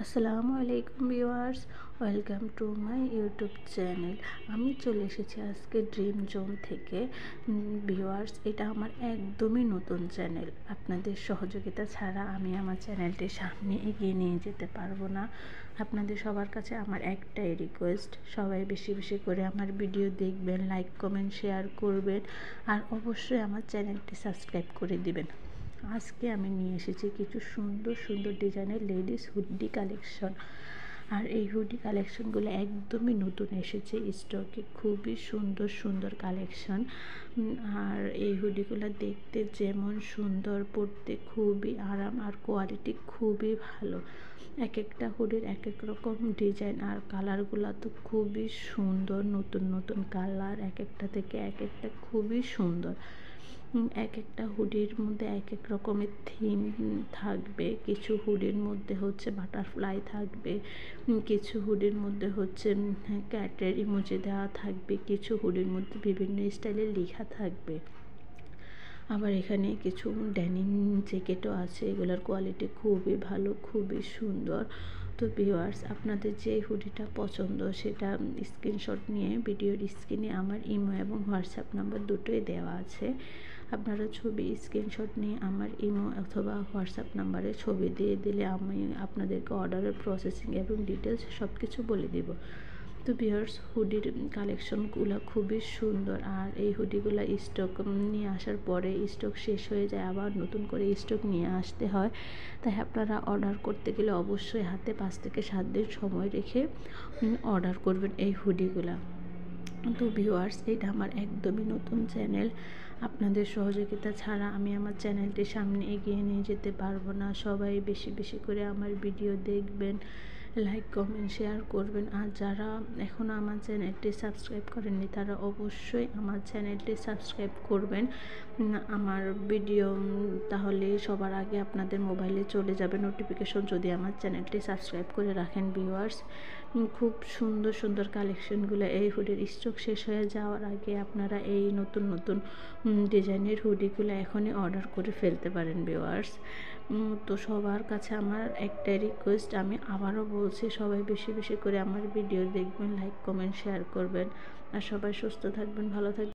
আসসালামু আলাইকুম viewers, welcome to my YouTube channel. আমি চলে এসেছি আজকে ড্রিম জোন থেকে। ভিউয়ার্স, এটা আমার একদমই নতুন চ্যানেল। আপনাদের সহযোগিতা ছাড়া আমি আমার চ্যানেলটি সামনে এগিয়ে নিয়ে যেতে পারবো না। আপনাদের সবার কাছে আমার একটাই রিকোয়েস্ট, সবাই বেশি বেশি করে আমার ভিডিও দেখবেন, লাইক কমেন্ট শেয়ার করবেন, আর অবশ্যই আমার চ্যানেলটি সাবস্ক্রাইব করে দিবেন। আজকে আমি নিয়ে এসেছি কিছু সুন্দর সুন্দর ডিজাইনের লেডিস হুডি কালেকশন। আর এই হুডি কালেকশনগুলো একদমই নতুন এসেছে স্টকে, খুবই সুন্দর সুন্দর কালেকশন। আর এই হুডিগুলো দেখতে যেমন সুন্দর, পরতে খুবই আরাম, আর কোয়ালিটি খুবই ভালো। এক একটা হুডির এক এক রকম ডিজাইন, আর কালারগুলো তো খুবই সুন্দর, নতুন নতুন কালার, এক একটা থেকে এক একটা খুবই সুন্দর। এক একটা হুডির মধ্যে এক এক রকমের থিম থাকবে। কিছু হুডির মধ্যে হচ্ছে বাটারফ্লাই থাকবে, কিছু হুডির মধ্যে হচ্ছে ক্যাটের ইমোজি দেওয়া থাকবে, কিছু হুডির মধ্যে বিভিন্ন স্টাইলের লেখা থাকবে। আবার এখানে কিছু ড্যানিম জ্যাকেটও আছে, এগুলোর কোয়ালিটি খুবই ভালো, খুবই সুন্দর। তো ভিউয়ার্স, আপনাদের যে হুডিটা পছন্দ সেটা স্ক্রিনশট নিয়ে ভিডিওর স্ক্রিনে আমার ইমো এবং হোয়াটসঅ্যাপ নাম্বার দুটোই দেওয়া আছে। আপনারা ছবি স্ক্রিনশট নিয়ে আমার ইমো অথবা হোয়াটসঅ্যাপ নাম্বারে ছবি দিয়ে দিলে আমি আপনাদেরকে অর্ডারের প্রসেসিং এবং ডিটেলস সব কিছু বলে দেব। তো ভিউয়ার্স, হুডির কালেকশনগুলো খুবই সুন্দর। আর এই হুডিগুলো স্টক নিয়ে আসার পরে স্টক শেষ হয়ে যায়, আবার নতুন করে স্টক নিয়ে আসতে হয়। তাই আপনারা অর্ডার করতে গেলে অবশ্যই হাতে 5 থেকে 7 দিন সময় রেখে অর্ডার করবেন এই হুডিগুলো। তো ভিউয়ার্স, এটা আমার একদমই নতুন চ্যানেল। আপনাদের সহযোগিতা ছাড়া আমি আমার চ্যানেলটি সামনে এগিয়ে নিয়ে যেতে পারবো না। সবাই বেশি বেশি করে আমার ভিডিও দেখবেন, লাইক কমেন্ট শেয়ার করবেন। আর যারা এখনও আমার চ্যানেলটি সাবস্ক্রাইব করেননি তারা অবশ্যই আমার চ্যানেলটি সাবস্ক্রাইব করবেন। আমার ভিডিও তাহলে সবার আগে আপনাদের মোবাইলে চলে যাবে নোটিফিকেশন, যদি আমার চ্যানেলটি সাবস্ক্রাইব করে রাখেন। ভিউয়ার্স, খুব সুন্দর সুন্দর কালেকশনগুলো এই হুডির স্টক শেষ হয়ে যাওয়ার আগে আপনারা এই নতুন নতুন ডিজাইনের হুডিগুলো এখনই অর্ডার করে ফেলতে পারেন। ভিউয়ার্স, তো সবার কাছে আমার একটাই রিকোয়েস্ট, আমি আবারও বলছি, সবাই বেশি বেশি করে আমার ভিডিও দেখবেন, লাইক কমেন্ট শেয়ার করবেন। আর সবাই সুস্থ থাকবেন, ভালো থাকবেন।